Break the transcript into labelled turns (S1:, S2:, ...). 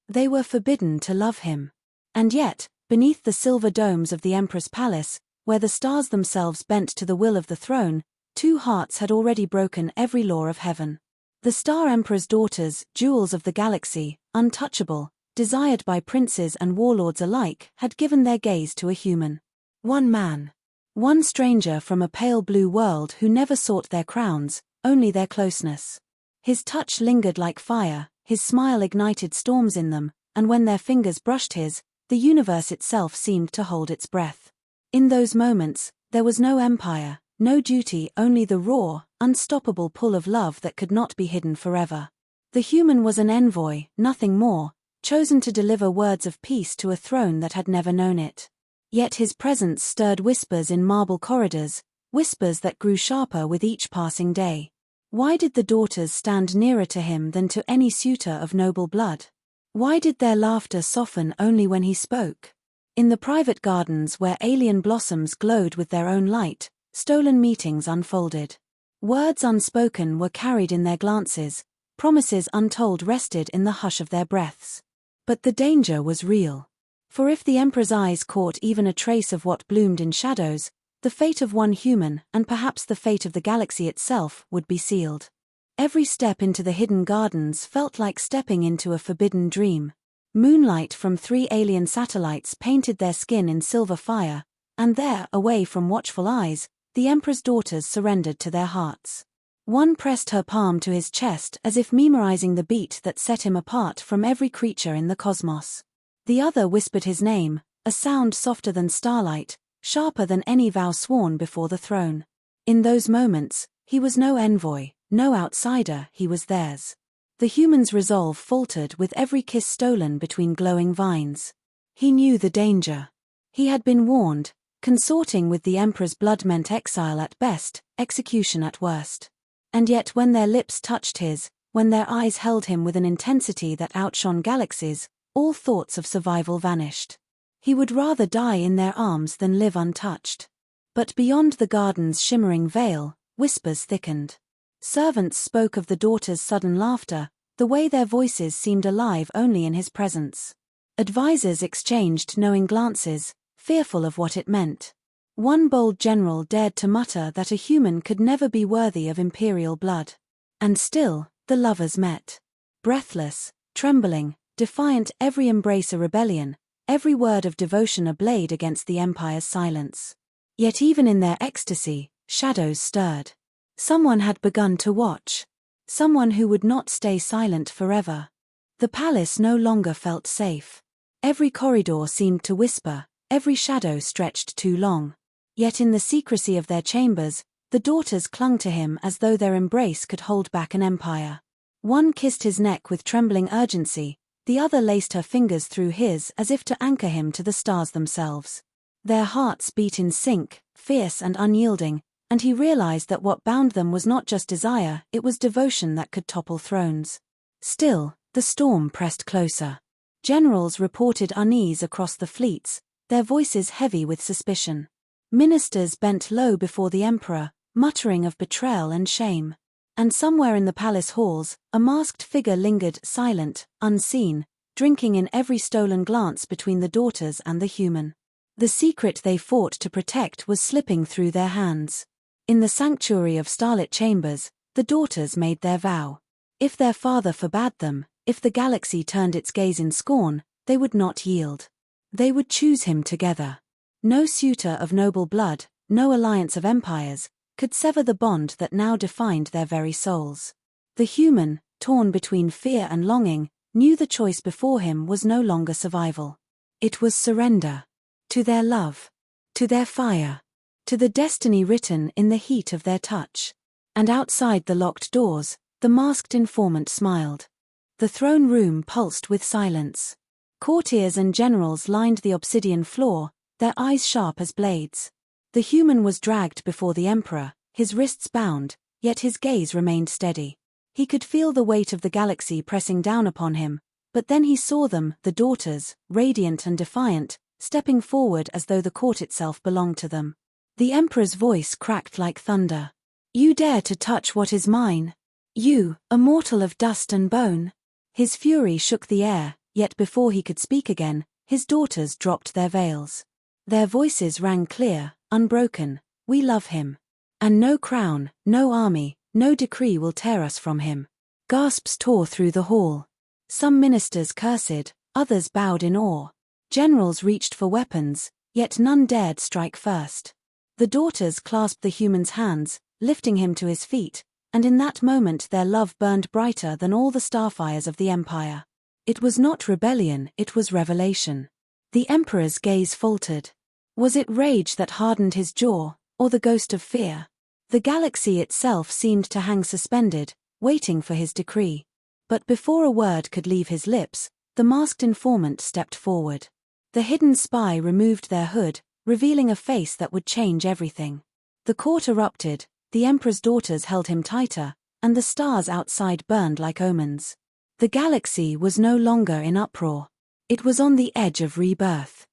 S1: They were forbidden to love him. And yet, beneath the silver domes of the Empress Palace, where the stars themselves bent to the will of the throne, two hearts had already broken every law of heaven. The Star Emperor's daughters, jewels of the galaxy, untouchable, desired by princes and warlords alike, had given their gaze to a human. One man. One stranger from a pale blue world who never sought their crowns, only their closeness. His touch lingered like fire, his smile ignited storms in them, and when their fingers brushed his, the universe itself seemed to hold its breath. In those moments, there was no empire, no duty, only the raw, unstoppable pull of love that could not be hidden forever. The human was an envoy, nothing more, chosen to deliver words of peace to a throne that had never known it. Yet his presence stirred whispers in marble corridors, whispers that grew sharper with each passing day. Why did the daughters stand nearer to him than to any suitor of noble blood? Why did their laughter soften only when he spoke? In the private gardens where alien blossoms glowed with their own light, stolen meetings unfolded. Words unspoken were carried in their glances, promises untold rested in the hush of their breaths. But the danger was real. For if the Emperor's eyes caught even a trace of what bloomed in shadows, the fate of one human, and perhaps the fate of the galaxy itself, would be sealed. Every step into the hidden gardens felt like stepping into a forbidden dream. Moonlight from 3 alien satellites painted their skin in silver fire, and there, away from watchful eyes, the Emperor's daughters surrendered to their hearts. One pressed her palm to his chest as if memorizing the beat that set him apart from every creature in the cosmos. The other whispered his name, a sound softer than starlight, sharper than any vow sworn before the throne. In those moments, he was no envoy, no outsider, he was theirs. The human's resolve faltered with every kiss stolen between glowing vines. He knew the danger. He had been warned, consorting with the Emperor's blood meant exile at best, execution at worst. And yet when their lips touched his, when their eyes held him with an intensity that outshone galaxies, all thoughts of survival vanished. He would rather die in their arms than live untouched. But beyond the garden's shimmering veil, whispers thickened. Servants spoke of the daughters' sudden laughter, the way their voices seemed alive only in his presence. Advisors exchanged knowing glances, fearful of what it meant. One bold general dared to mutter that a human could never be worthy of imperial blood. And still, the lovers met. Breathless, trembling, defiant, every embrace a rebellion, every word of devotion a blade against the Empire's silence. Yet even in their ecstasy, shadows stirred. Someone had begun to watch. Someone who would not stay silent forever. The palace no longer felt safe. Every corridor seemed to whisper, every shadow stretched too long. Yet in the secrecy of their chambers, the daughters clung to him as though their embrace could hold back an empire. One kissed his neck with trembling urgency, the other laced her fingers through his as if to anchor him to the stars themselves. Their hearts beat in sync, fierce and unyielding, and he realized that what bound them was not just desire, it was devotion that could topple thrones. Still, the storm pressed closer. Generals reported unease across the fleets, their voices heavy with suspicion. Ministers bent low before the Emperor, muttering of betrayal and shame. And somewhere in the palace halls, a masked figure lingered, silent, unseen, drinking in every stolen glance between the daughters and the human. The secret they fought to protect was slipping through their hands. In the sanctuary of starlit chambers, the daughters made their vow. If their father forbade them, if the galaxy turned its gaze in scorn, they would not yield. They would choose him together. No suitor of noble blood, no alliance of empires, could sever the bond that now defined their very souls. The human, torn between fear and longing, knew the choice before him was no longer survival. It was surrender. To their love. To their fire. To the destiny written in the heat of their touch. And outside the locked doors, the masked informant smiled. The throne room pulsed with silence. Courtiers and generals lined the obsidian floor, their eyes sharp as blades. The human was dragged before the Emperor, his wrists bound, yet his gaze remained steady. He could feel the weight of the galaxy pressing down upon him, but then he saw them, the daughters, radiant and defiant, stepping forward as though the court itself belonged to them. The Emperor's voice cracked like thunder. "You dare to touch what is mine? You, a mortal of dust and bone?" His fury shook the air, Yet before he could speak again, his daughters dropped their veils. Their voices rang clear, unbroken, "We love him. And no crown, no army, no decree will tear us from him." Gasps tore through the hall. Some ministers cursed, others bowed in awe. Generals reached for weapons, yet none dared strike first. The daughters clasped the human's hands, lifting him to his feet, and in that moment their love burned brighter than all the starfires of the Empire. It was not rebellion, it was revelation. The Emperor's gaze faltered. Was it rage that hardened his jaw, or the ghost of fear? The galaxy itself seemed to hang suspended, waiting for his decree. But before a word could leave his lips, the masked informant stepped forward. The hidden spy removed their hood, revealing a face that would change everything. The court erupted, the Emperor's daughters held him tighter, and the stars outside burned like omens. The galaxy was no longer in uproar. It was on the edge of rebirth.